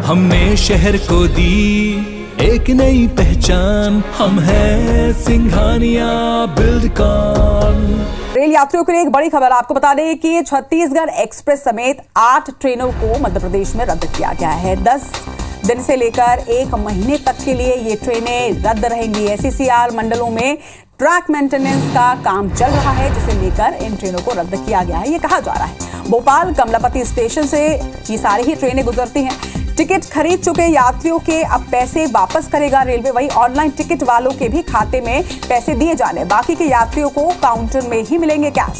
हमने शहर को दी एक नई पहचान, हम हैं सिंघानिया बिल्डकॉन। रेल यात्रियों के लिए एक बड़ी खबर आपको बता दें कि छत्तीसगढ़ एक्सप्रेस समेत 8 ट्रेनों को मध्य प्रदेश में रद्द किया गया है। 10 दिन से लेकर 1 महीने तक के लिए ये ट्रेनें रद्द रहेंगी। एसईसीआर मंडलों में ट्रैक मेंटेनेंस का काम चल रहा है, जिसे लेकर इन ट्रेनों को रद्द किया गया है। ये कहा जा रहा है भोपाल कमलापति स्टेशन से ये सारी ही ट्रेनें गुजरती हैं। टिकट खरीद चुके यात्रियों के अब पैसे वापस करेगा रेलवे। वही ऑनलाइन टिकट वालों के भी खाते में पैसे दिए जाने, बाकी के यात्रियों को काउंटर में ही मिलेंगे कैश।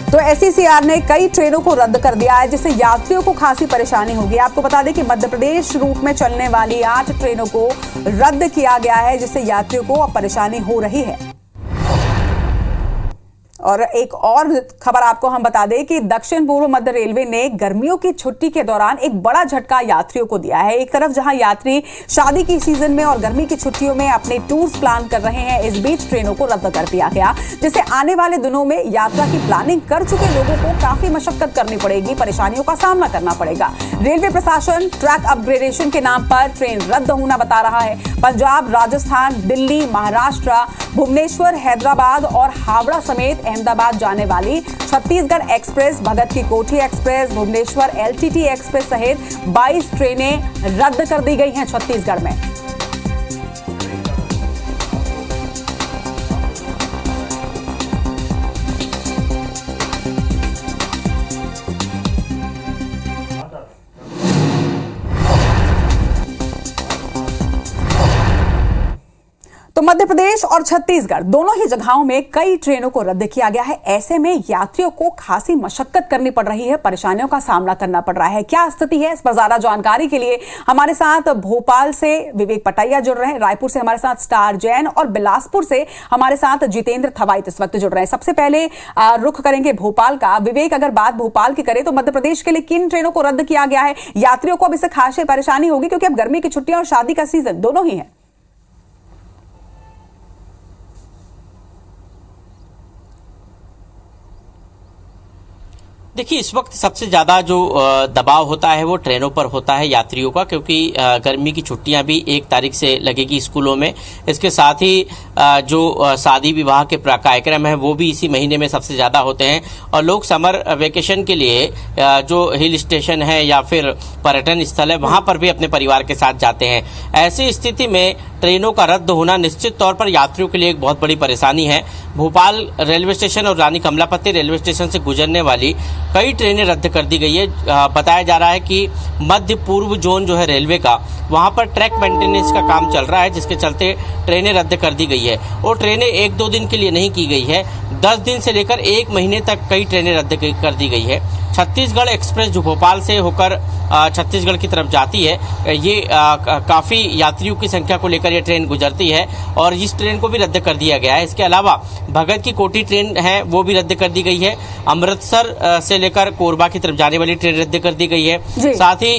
तो एसईसीआर ने कई ट्रेनों को रद्द कर दिया है, जिससे यात्रियों को खासी परेशानी होगी। आपको बता दें कि मध्य प्रदेश रूट में चलने वाली 8 ट्रेनों को रद्द किया गया है, जिससे यात्रियों को अब परेशानी हो रही है। और एक और खबर आपको हम बता दें कि दक्षिण पूर्व मध्य रेलवे ने गर्मियों की छुट्टी के दौरान एक बड़ा झटका यात्रियों को दिया है। एक तरफ जहां यात्री शादी की सीजन में और गर्मी की छुट्टियों में अपने टूर्स प्लान कर रहे हैं, इस बीच ट्रेनों को रद्द कर दिया गया, जिससे आने वाले दिनों में यात्रा की प्लानिंग कर चुके लोगों को काफी मशक्कत करनी पड़ेगी, परेशानियों का सामना करना पड़ेगा। रेलवे प्रशासन ट्रैक अपग्रेडेशन के नाम पर ट्रेन रद्द होना बता रहा है। पंजाब, राजस्थान, दिल्ली, महाराष्ट्र, भुवनेश्वर, हैदराबाद और हावड़ा समेत अहमदाबाद जाने वाली छत्तीसगढ़ एक्सप्रेस, भगत की कोठी एक्सप्रेस, भुवनेश्वर एलटीटी एक्सप्रेस सहित 22 ट्रेनें रद्द कर दी गई हैं छत्तीसगढ़ में। तो मध्य प्रदेश और छत्तीसगढ़ दोनों ही जगहों में कई ट्रेनों को रद्द किया गया है। ऐसे में यात्रियों को खासी मशक्कत करनी पड़ रही है, परेशानियों का सामना करना पड़ रहा है। क्या स्थिति है, इस पर ज्यादा जानकारी के लिए हमारे साथ भोपाल से विवेक पटैया जुड़ रहे हैं, रायपुर से हमारे साथ स्टार जैन और बिलासपुर से हमारे साथ जितेंद्र थवाइट इस वक्त जुड़ रहे हैं। सबसे पहले रुख करेंगे भोपाल का। विवेक, अगर बात भोपाल की करें तो मध्य प्रदेश के लिए किन ट्रेनों को रद्द किया गया है? यात्रियों को अब इससे खासी परेशानी होगी, क्योंकि अब गर्मी की छुट्टियां और शादी का सीजन दोनों ही है। देखिए, इस वक्त सबसे ज़्यादा जो दबाव होता है वो ट्रेनों पर होता है यात्रियों का, क्योंकि गर्मी की छुट्टियां भी 1 तारीख से लगेगी स्कूलों में। इसके साथ ही जो शादी विवाह के कार्यक्रम है वो भी इसी महीने में सबसे ज़्यादा होते हैं, और लोग समर वेकेशन के लिए जो हिल स्टेशन है या फिर पर्यटन स्थल है वहाँ पर भी अपने परिवार के साथ जाते हैं। ऐसी स्थिति में ट्रेनों का रद्द होना निश्चित तौर पर यात्रियों के लिए एक बहुत बड़ी परेशानी है। भोपाल रेलवे स्टेशन और रानी कमलापति रेलवे स्टेशन से गुजरने वाली कई ट्रेनें रद्द कर दी गई है। बताया जा रहा है कि मध्य पूर्व जोन जो है रेलवे का, वहां पर ट्रैक मेंटेनेंस का काम चल रहा है, जिसके चलते ट्रेनें रद्द कर दी गई है। और ट्रेनें 1-2 दिन के लिए नहीं की गई है, 10 दिन से लेकर 1 महीने तक कई ट्रेनें रद्द कर दी गई है। छत्तीसगढ़ एक्सप्रेस जो भोपाल से होकर छत्तीसगढ़ की तरफ जाती है, ये काफ़ी यात्रियों की संख्या को लेकर ये ट्रेन गुजरती है, और इस ट्रेन को भी रद्द कर दिया गया है। इसके अलावा भगत की कोठी ट्रेन है वो भी रद्द कर दी गई है। अमृतसर से लेकर कोरबा की तरफ जाने वाली ट्रेन रद्द कर दी गई है। साथ ही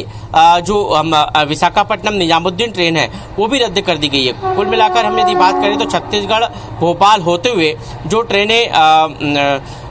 जो विशाखापट्टनम निजामुद्दीन ट्रेन है वो भी रद्द कर दी गई है। कुल मिलाकर हम यदि बात करें तो छत्तीसगढ़ भोपाल होते हुए जो ट्रेनें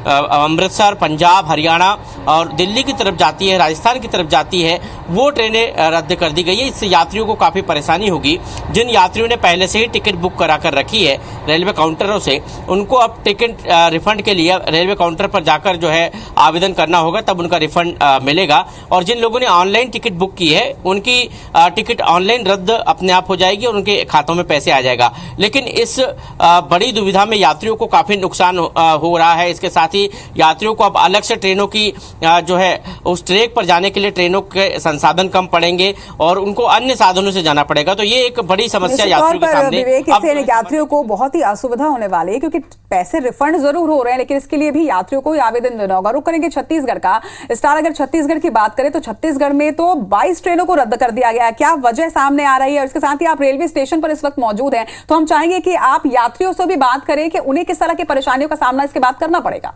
अमृतसर, पंजाब, हरियाणा और दिल्ली की तरफ जाती है, राजस्थान की तरफ जाती है, वो ट्रेनें रद्द कर दी गई है। इससे यात्रियों को काफ़ी परेशानी होगी। जिन यात्रियों ने पहले से ही टिकट बुक करा कर रखी है रेलवे काउंटरों से, उनको अब टिकट रिफंड के लिए रेलवे काउंटर पर जाकर जो है आवेदन करना होगा, तब उनका रिफंड मिलेगा। और जिन लोगों ने ऑनलाइन टिकट बुक की है उनकी टिकट ऑनलाइन रद्द अपने आप हो जाएगी और उनके खातों में पैसे आ जाएगा। लेकिन इस बड़ी दुविधा में यात्रियों को काफ़ी नुकसान हो रहा है। इसके साथ ही यात्रियों को अब अलग से ट्रेनों की जो है उस ट्रैक पर जाने के लिए ट्रेनों के संसाधन कम पड़ेंगे और उनको अन्य साधनों से जाना पड़ेगा। तो ये एक बड़ी समस्या यात्रियों के सामने। इससे यात्रियों को बहुत ही असुविधा होने वाली है, क्योंकि पैसे रिफंड जरूर हो रहे हैं, लेकिन इसके लिए भी यात्रियों को आवेदन देना होगा। रुक करेंगे छत्तीसगढ़ का। स्टार, अगर छत्तीसगढ़ की बात करें तो छत्तीसगढ़ में तो 22 ट्रेनों को रद्द कर दिया गया है। क्या वजह सामने आ रही है? और इसके साथ ही आप रेलवे स्टेशन पर इस वक्त मौजूद हैं, तो हम चाहेंगे कि आप यात्रियों से भी बात करें कि उन्हें किस तरह की परेशानियों का सामना इसके बाद करना पड़ेगा।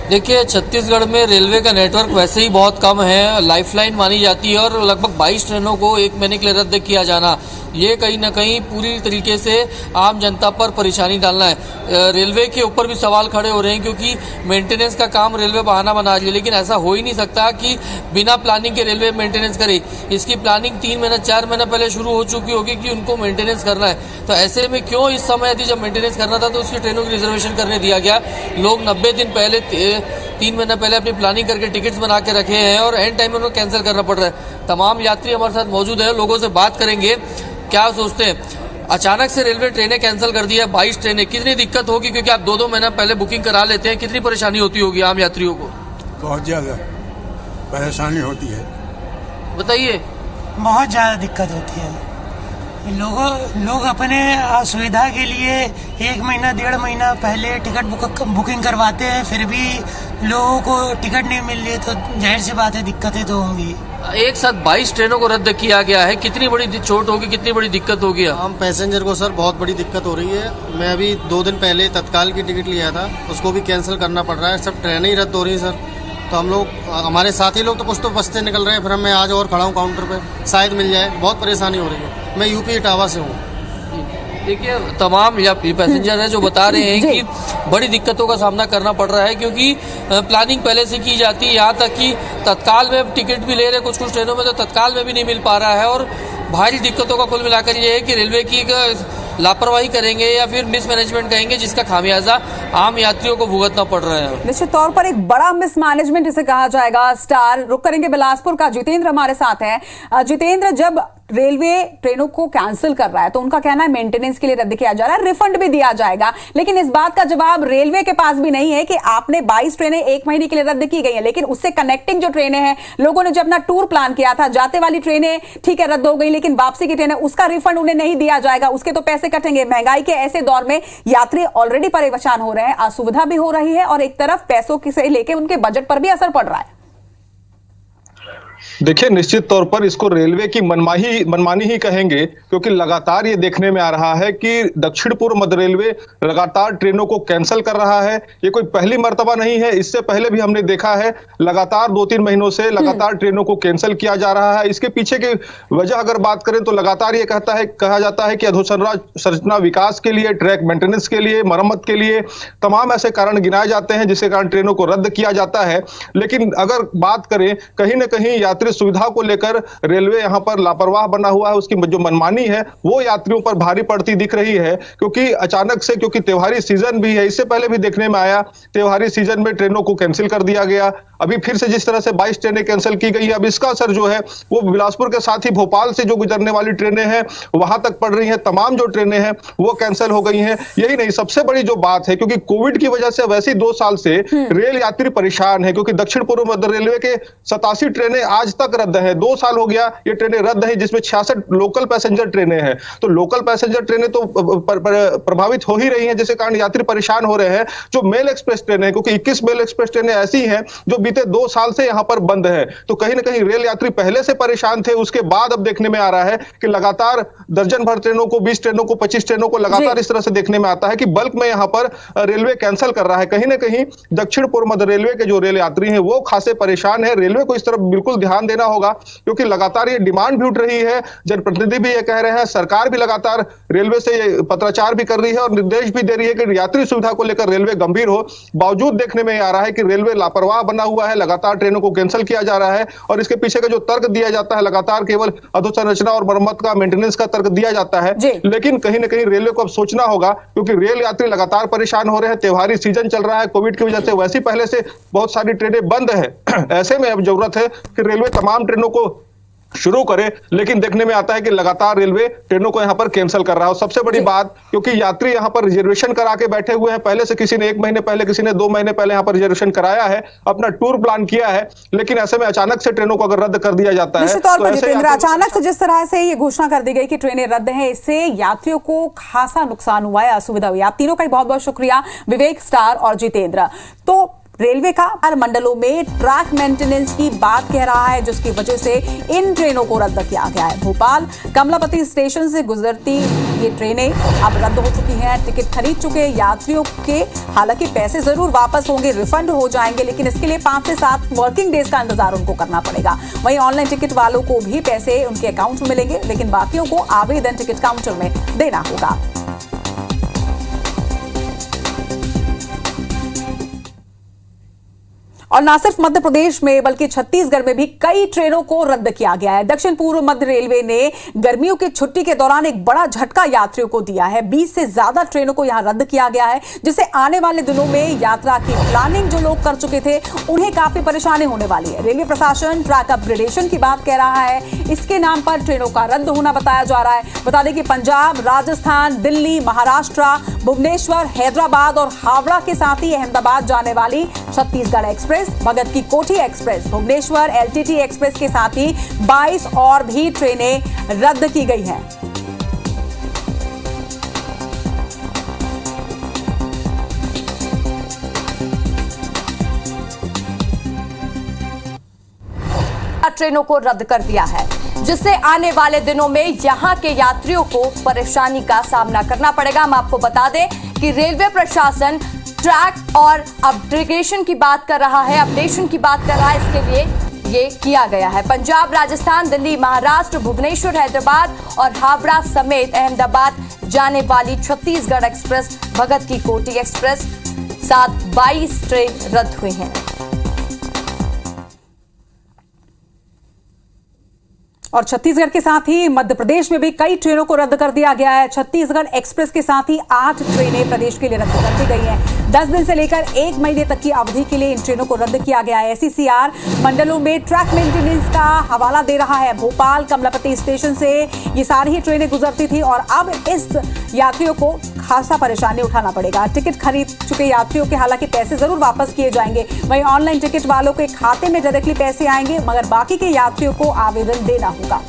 देखिए, छत्तीसगढ़ में रेलवे का नेटवर्क वैसे ही बहुत कम है, लाइफलाइन मानी जाती है, और लगभग 22 ट्रेनों को 1 महीने के लिए रद्द किया जाना ये कहीं ना कहीं पूरी तरीके से आम जनता पर परेशानी डालना है। रेलवे के ऊपर भी सवाल खड़े हो रहे हैं क्योंकि मेंटेनेंस का काम रेलवे बहाना बना रही है, लेकिन ऐसा हो ही नहीं सकता कि बिना प्लानिंग के रेलवे मेंटेनेंस करे। इसकी प्लानिंग 3 महीना 4 महीना पहले शुरू हो चुकी होगी कि उनको मेंटेनेंस करना है। तो ऐसे में क्यों इस समय यदि जब मेंटेनेंस करना था तो उसकी ट्रेनों की रिजर्वेशन करने दिया गया। लोग 90 दिन पहले 3 महीना पहले अपनी प्लानिंग करके टिकट्स बना के रखे हैं और एंड टाइम में उनको कैंसिल करना पड़ रहा है। तमाम यात्री हमारे साथ मौजूद हैं, लोगों से बात करेंगे क्या सोचते हैं। अचानक से रेलवे ट्रेनें कैंसिल कर दी है, 22 ट्रेनें, कितनी दिक्कत होगी क्योंकि आप 2-2 महीना पहले बुकिंग करा लेते हैं, कितनी परेशानी होती होगी आम यात्रियों को? बहुत ज़्यादा परेशानी होती है। बताइए। बहुत ज़्यादा दिक्कत होती है। लोग अपने सुविधा के लिए 1 महीना 1.5 महीना पहले टिकट बुकिंग करवाते हैं, फिर भी लोगों को टिकट नहीं मिल रही, तो जाहिर सी बात है दिक्कतें तो होंगी। एक साथ 22 ट्रेनों को रद्द किया गया है, कितनी बड़ी चोट होगी, कितनी बड़ी दिक्कत होगी? आम पैसेंजर को सर बहुत बड़ी दिक्कत हो रही है। मैं अभी 2 दिन पहले तत्काल की टिकट लिया था, उसको भी कैंसिल करना पड़ रहा है। सब ट्रेनें ही रद्द हो रही हैं सर। तो हम लोग, हमारे साथी लोग तो कुछ तो बसते निकल रहे हैं, फिर मैं आज और खड़ा हूँ काउंटर पे, शायद मिल जाए। बहुत परेशानी हो रही है। मैं यूपी इटावा से हूँ। देखिए, तमाम पैसेंजर हैं जो बता रहे हैं कि बड़ी दिक्कतों का सामना करना पड़ रहा है क्योंकि प्लानिंग पहले से की जाती है। यहाँ तक कि तत्काल में टिकट भी ले रहे हैं कुछ ट्रेनों में, तो तत्काल में भी नहीं मिल पा रहा है। और भारी दिक्कतों का कुल मिलाकर ये है कि रेलवे की लापरवाही करेंगे या फिर मिसमैनेजमेंट कहेंगे, जिसका खामियाजा आम यात्रियों को भुगतना पड़ रहा है। निश्चित तौर पर एक बड़ा मिसमैनेजमेंट जिसे कहा जाएगा। स्टार रुक करेंगे बिलासपुर का, जितेंद्र हमारे साथ हैं। जितेंद्र, जब रेलवे ट्रेनों को कैंसिल कर रहा है तो उनका कहना है मेंटेनेंस के लिए रद्द किया जा रहा है, रिफंड भी दिया जाएगा, लेकिन इस बात का जवाब रेलवे के पास भी नहीं है कि आपने 22 ट्रेनें 1 महीने के लिए रद्द की गई हैं, लेकिन उससे कनेक्टिंग जो ट्रेनें हैं, लोगों ने जो अपना टूर प्लान किया था, जाते वाली ट्रेनें ठीक है रद्द हो गई, लेकिन वापसी की ट्रेनें, उसका रिफंड उन्हें नहीं दिया जाएगा, उसके तो पैसे कटेंगे। महंगाई के ऐसे दौर में यात्री ऑलरेडी परेशान हो रहे हैं, असुविधा भी हो रही है और एक तरफ पैसों से लेके उनके बजट पर भी असर पड़ रहा है। देखिए, निश्चित तौर पर इसको रेलवे की मनमानी ही कहेंगे, क्योंकि लगातार ये देखने में आ रहा है कि दक्षिण पूर्व मध्य रेलवे लगातार ट्रेनों को कैंसिल कर रहा है। ये कोई पहली मर्तबा नहीं है, इससे पहले भी हमने देखा है लगातार 2-3 महीनों से लगातार ट्रेनों को कैंसिल किया जा रहा है। इसके पीछे की वजह अगर बात करें तो लगातार ये कहा जाता है कि अधोसंरचना विकास के लिए, ट्रैक मेंटेनेंस के लिए, मरम्मत के लिए तमाम ऐसे कारण गिनाए जाते हैं जिसके कारण ट्रेनों को रद्द किया जाता है। लेकिन अगर बात करें कहीं ना कहीं यात्री सुविधा को लेकर रेलवे यहां पर लापरवाह बना हुआ है। उसकी जो मनमानी है वो यात्रियों पर भारी पड़ती दिख रही है, क्योंकि अचानक से, क्योंकि त्योहारी सीजन भी है, इससे पहले भी देखने में आया त्योहारी सीजन में ट्रेनों को कैंसिल कर दिया गया। अभी फिर से जिस तरह से 22 ट्रेनें कैंसिल की गई, अब इसका असर जो है वो बिलासपुर के साथ ही भोपाल से जो गुजरने वाली ट्रेनें हैं वहां तक पड़ रही हैं। तमाम जो ट्रेनें हैं वो कैंसिल हो गई हैं। यही नहीं, सबसे बड़ी जो बात है, क्योंकि कोविड की वजह से वैसे 2 साल से रेल यात्री परेशान है, क्योंकि दक्षिण पूर्व मध्य रेलवे के 87 ट्रेनें आज तक रद्द है। 2 साल हो गया ये ट्रेनें रद्द है, जिसमें 66 लोकल पैसेंजर ट्रेनें हैं। तो लोकल पैसेंजर ट्रेनें तो प्रभावित हो ही रही हैं, जिसके कारण यात्री परेशान हो रहे हैं। जो मेल एक्सप्रेस ट्रेनें हैं, क्योंकि 21 मेल एक्सप्रेस ट्रेनें ऐसी हैं जो बीते 2 साल से यहां पर बंद है, तो कहीं ना कहीं रेल यात्री पहले से परेशान थे। उसके बाद अब देखने में आ रहा है कि लगातार दर्जन भर ट्रेनों को, 20 ट्रेनों को, 25 ट्रेनों को लगातार इस तरह से देखने में आता है कि बल्क में यहां पर रेलवे कैंसिल कर रहा है। कहीं ना कहीं दक्षिण पूर्व मध्य रेलवे के जो रेल यात्री हैं वो खासे परेशान है। रेलवे को इस तरफ बिल्कुल ध्यान देना होगा, क्योंकि लगातार ये डिमांड भी उठ रही है, जनप्रतिनिधि भी ये कह रहे हैं, सरकार भी लगातार रेलवे से ये पत्राचार भी कर रही है और निर्देश भी दे रही है कि यात्री सुविधा को लेकर रेलवे गंभीर हो। बावजूद देखने में आ रहा है कि रेलवे लापरवाह बना हुआ है, लगातार ट्रेनों को कैंसिल किया जा रहा है और इसके पीछे का जो तर्क दिया जाता है, लगातार केवल अधोसंरचना और मरम्मत का, मेंटेनेंस का तर्क दिया जाता है। लेकिन कहीं ना कहीं रेलवे को अब सोचना होगा, क्योंकि रेल यात्री लगातार परेशान हो रहे हैं। त्योहारी सीजन चल रहा है, कोविड की वजह से वैसे पहले से बहुत सारी ट्रेनें बंद है। ऐसे में अब जरूरत है कि रेलवे तमाम ट्रेनों को शुरू करे, लेकिन देखने में आता है कि लगातार रेलवे ट्रेनों को यहां पर कैंसिल कर रहा है। और सबसे बड़ी बात, क्योंकि यात्री यहां पर रिजर्वेशन करा के बैठे हुए हैं, पहले से किसी ने 1 महीने पहले, किसी ने 2 महीने पहले यहां पर रिजर्वेशन कराया है, अपना टूर प्लान किया है, लेकिन ऐसे में अचानक से ट्रेनों को अगर रद्द कर दिया जाता है, निश्चित तौर पर जितेंद्र, अचानक से जिस तरह से ये घोषणा कर दी गई कि ट्रेनें रद्द हैं, इससे यात्रियों को खासा नुकसान हुआ है, असुविधा हुई। आप तीनों का बहुत बहुत शुक्रिया, विवेक, स्टार और जितेंद्र। तो रेलवे का हर मंडलों में ट्रैक मेंटेनेंस की बात कह रहा है, जिसकी वजह से इन ट्रेनों को रद्द किया गया है। भोपाल कमलापति स्टेशन से गुजरती ये ट्रेनें अब रद्द हो चुकी हैं। टिकट खरीद चुके यात्रियों के हालांकि पैसे जरूर वापस होंगे, रिफंड हो जाएंगे, लेकिन इसके लिए 5 से 7 वर्किंग डेज का इंतजार उनको करना पड़ेगा। वहीं ऑनलाइन टिकट वालों को भी पैसे उनके अकाउंट में मिलेंगे, लेकिन बाकियों को आवेदन टिकट काउंटर में देना होगा। और न सिर्फ मध्य प्रदेश में बल्कि छत्तीसगढ़ में भी कई ट्रेनों को रद्द किया गया है। दक्षिण पूर्व मध्य रेलवे ने गर्मियों की छुट्टी के दौरान एक बड़ा झटका यात्रियों को दिया है। 20 से ज्यादा ट्रेनों को यहां रद्द किया गया है, जिससे आने वाले दिनों में यात्रा की प्लानिंग जो लोग कर चुके थे उन्हें काफी परेशानी होने वाली है। रेलवे प्रशासन ट्रैक अपग्रेडेशन की बात कह रहा है, इसके नाम पर ट्रेनों का रद्द होना बताया जा रहा है। बता दें कि पंजाब, राजस्थान, दिल्ली, महाराष्ट्र, भुवनेश्वर, हैदराबाद और हावड़ा के साथ ही अहमदाबाद जाने वाली छत्तीसगढ़ एक्सप्रेस, भगत की कोठी एक्सप्रेस, भुवनेश्वर एलटीटी एक्सप्रेस के साथ ही 22 और भी ट्रेनें रद्द की गई हैं। ट्रेनों को रद्द कर दिया है, जिससे आने वाले दिनों में यहां के यात्रियों को परेशानी का सामना करना पड़ेगा। हम आपको बता दें कि रेलवे प्रशासन ट्रैक और अपग्रेडेशन की बात कर रहा है, अपडेशन की बात कर रहा है, इसके लिए ये किया गया है। पंजाब, राजस्थान, दिल्ली, महाराष्ट्र, भुवनेश्वर, हैदराबाद और हावड़ा समेत अहमदाबाद जाने वाली छत्तीसगढ़ एक्सप्रेस, भगत की कोठी एक्सप्रेस साथ 22 ट्रेन रद्द हुई हैं। और छत्तीसगढ़ के साथ ही मध्य प्रदेश में भी कई ट्रेनों को रद्द कर दिया गया है। छत्तीसगढ़ एक्सप्रेस के साथ ही 8 ट्रेनें प्रदेश के लिए रद्द कर दी गई हैं। 10 दिन से लेकर 1 महीने तक की अवधि के लिए इन ट्रेनों को रद्द किया गया है। एसईसीआर मंडलों में ट्रैक मेंटेनेंस का हवाला दे रहा है। भोपाल कमलापति स्टेशन से ये सारी ही ट्रेनें गुजरती थी और अब इस यात्रियों को खासा परेशानी उठाना पड़ेगा। टिकट खरीद चुके यात्रियों के हालांकि पैसे जरूर वापस किए जाएंगे, वहीं ऑनलाइन टिकट वालों के खाते में डायरेक्टली पैसे आएंगे, मगर बाकी के यात्रियों को आवेदन देना होगा।